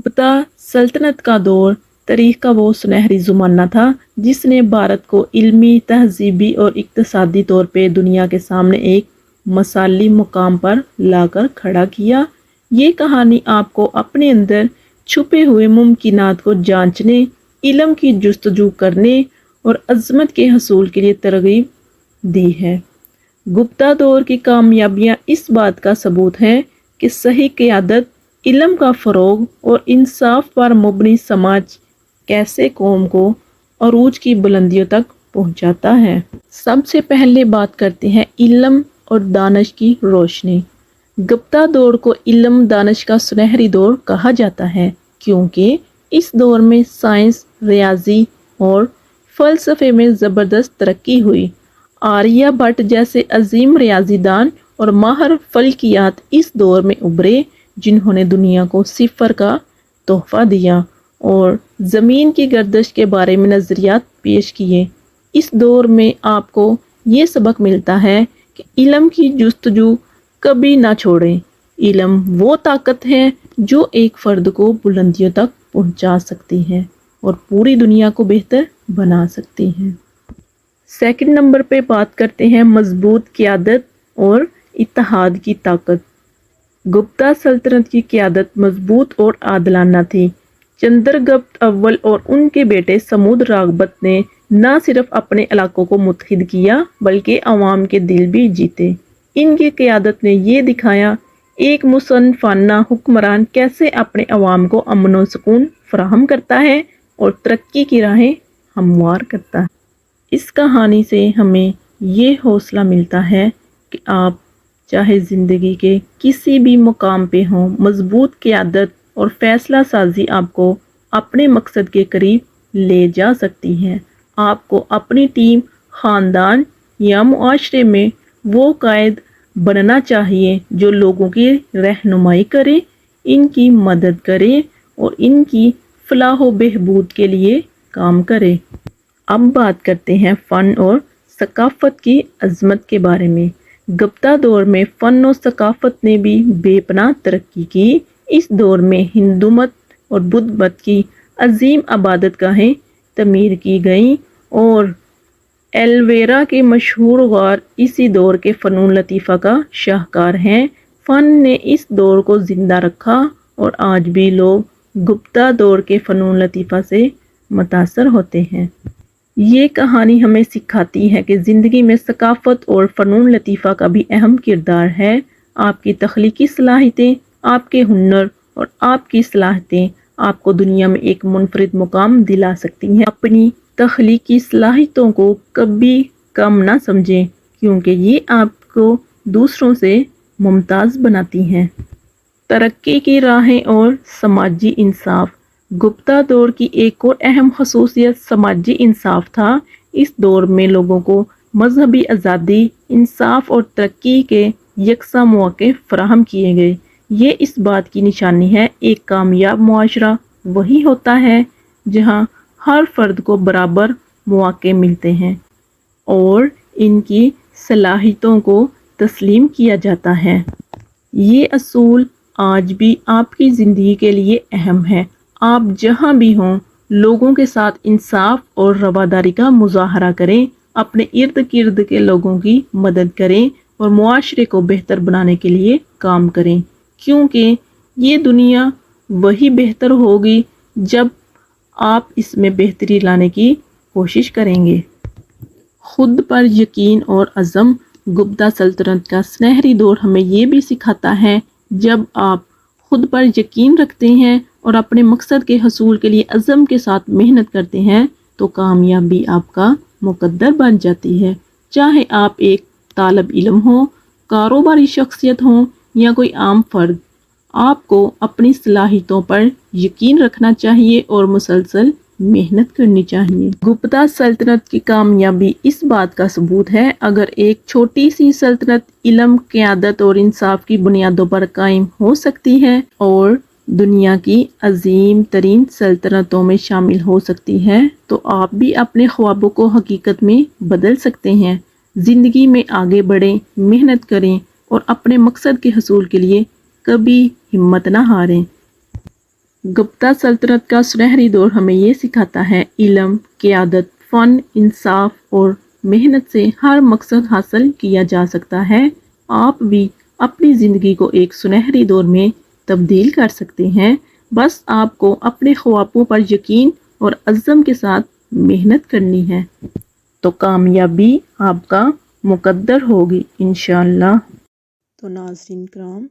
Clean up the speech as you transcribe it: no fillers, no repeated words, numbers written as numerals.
गुप्ता सल्तनत का दौर तारीख का वो सुनहरी ज़माना था जिसने भारत को इल्मी, तहजीबी और इक्तसादी तौर पे दुनिया के सामने एक मसाली मुकाम पर लाकर खड़ा किया। ये कहानी आपको अपने अंदर छुपे हुए मुमकिनात को जांचने, इल्म की जुस्तजू करने और अज़मत के हसूल के लिए तरगीब दी है। गुप्ता दौर की कामयाबियाँ इस बात का सबूत हैं कि सही क़यादत, इल्म का फ़रोग़ और इंसाफ पर मुबनी समाज कैसे कौम को अरूज की बुलंदियों तक पहुंचाता है। सबसे पहले बात करते हैं इल्म और दानिश की रोशनी। गुप्ता दौर को इल्म दानिश का सुनहरी दौर कहा जाता है क्योंकि इस दौर में साइंस, रियाजी और फ़लसफ़े में ज़बरदस्त तरक्की हुई। आर्यभट्ट जैसे अजीम रियाजीदान और माहिर फ़ल्कियात इस दौर में उभरे जिन्होंने दुनिया को सिफर का तोहफ़ा दिया और ज़मीन की गर्दिश के बारे में नज़रियात पेश किए। इस दौर में आपको ये सबक मिलता है कि इल्म की जुस्तजू कभी ना छोड़ें। इल्म वो ताकत है जो एक फ़र्द को बुलंदियों तक पहुंचा सकती है और पूरी दुनिया को बेहतर बना सकती है। सेकंड नंबर पे बात करते हैं मजबूत क़यादत और इत्तेहाद की ताकत। गुप्ता सल्तनत की क़यादत मजबूत और आदलाना थी। चंद्रगुप्त अव्वल और उनके बेटे समूद राघबत ने न सिर्फ अपने इलाकों को मुत्तहिद किया बल्कि अवाम के दिल भी जीते। इनकी क़यादत ने ये दिखाया एक मुसन्नफ़ाना हुक्मरान कैसे अपने अवाम को अमन व सुकून फराहम करता है और तरक्की की राहें हमवार करता है। इस कहानी से हमें ये हौसला मिलता है कि आप चाहे ज़िंदगी के किसी भी मुकाम पे हों, मजबूत क़यादत और फ़ैसला साजी आपको अपने मकसद के करीब ले जा सकती है। आपको अपनी टीम, ख़ानदान या मुआशरे में वो कायद बनना चाहिए जो लोगों की रहनुमाई करे, इनकी मदद करे और इनकी फलाह व बहबूद के लिए काम करे। अब बात करते हैं फ़न और सकाफ़त की अज़मत के बारे में। गुप्ता दौर में फ़न और सकाफ़त ने भी बेपनाह तरक्की की। इस दौर में हिंदू मत और बुद्ध मत की अजीम इबादत गाहें तमीर की गईं और एलोवेरा के मशहूर गार इसी दौर के फ़नून लतीफ़ा का शाहकार हैं। फ़न ने इस दौर को ज़िंदा रखा और आज भी लोग गुप्ता दौर के फ़नून लतीफ़ा से मुतासर होते हैं। ये कहानी हमें सिखाती है कि ज़िंदगी में सकाफ़त और फ़नून लतीफ़ा का भी अहम किरदार है। आपकी तख्लीकी सलाहियतें, आपके हुनर और आपकी सलाहियतें आपको दुनिया में एक मुनफरिद मुकाम दिला सकती हैं। अपनी तख्लीकी सलाहियतों को कभी कम ना समझें क्योंकि ये आपको दूसरों से मुमताज़ बनाती हैं। तरक्की की राहें और समाजी इंसाफ। गुप्ता दौर की एक और अहम खसूसियत समाजी इंसाफ था। इस दौर में लोगों को मजहबी आज़ादी, इंसाफ और तरक्की के यकसा मौके फराहम किए गए। ये इस बात की निशानी है एक कामयाब मुआशरा वही होता है जहाँ हर फर्द को बराबर मौके मिलते हैं और इनकी सलाहियतों को तस्लीम किया जाता है। ये असूल आज भी आपकी ज़िंदगी के लिए अहम है। आप जहाँ भी हों, लोगों के साथ इंसाफ और रवादारी का मुजाहरा करें, अपने इर्द गिर्द के लोगों की मदद करें और मुआशरे को बेहतर बनाने के लिए काम करें क्योंकि ये दुनिया वही बेहतर होगी जब आप इसमें बेहतरी लाने की कोशिश करेंगे। खुद पर यकीन और अज़म। गुप्ता सल्तनत का सुनहरी दौर हमें ये भी सिखाता है जब आप खुद पर यकीन रखते हैं और अपने मकसद के हसूल के लिए अज़म के साथ मेहनत करते हैं तो कामयाबी आपका मुकद्दर बन जाती है। चाहे आप एक तालब इल्म हो, कारोबारी शख्सियत हो या कोई आम फर्द, आपको अपनी सलाहियतों पर यकीन रखना चाहिए और मुसलसल मेहनत करनी चाहिए। गुप्ता सल्तनत की कामयाबी इस बात का सबूत है अगर एक छोटी सी सल्तनत इल्म, क़यादत और इंसाफ की बुनियादों पर कायम हो सकती है और दुनिया की अजीम तरीन सल्तनतों में शामिल हो सकती है तो आप भी अपने ख्वाबों को हकीकत में बदल सकते हैं। ज़िंदगी में आगे बढ़ें, मेहनत करें और अपने मकसद के हसूल के लिए कभी हिम्मत ना हारें। گپتا سلطنت کا سنہری دور ہمیں یہ سکھاتا ہے علم، قیادت، فن، انصاف اور محنت سے ہر مقصد حاصل کیا جا سکتا ہے۔ آپ بھی اپنی زندگی کو ایک سنہری دور میں تبدیل کر سکتے ہیں، بس آپ کو اپنے خوابوں پر یقین اور عزم کے ساتھ محنت کرنی ہے، تو کامیابی آپ کا مقدر ہوگی انشاءاللہ۔ تو ناظرین کرام،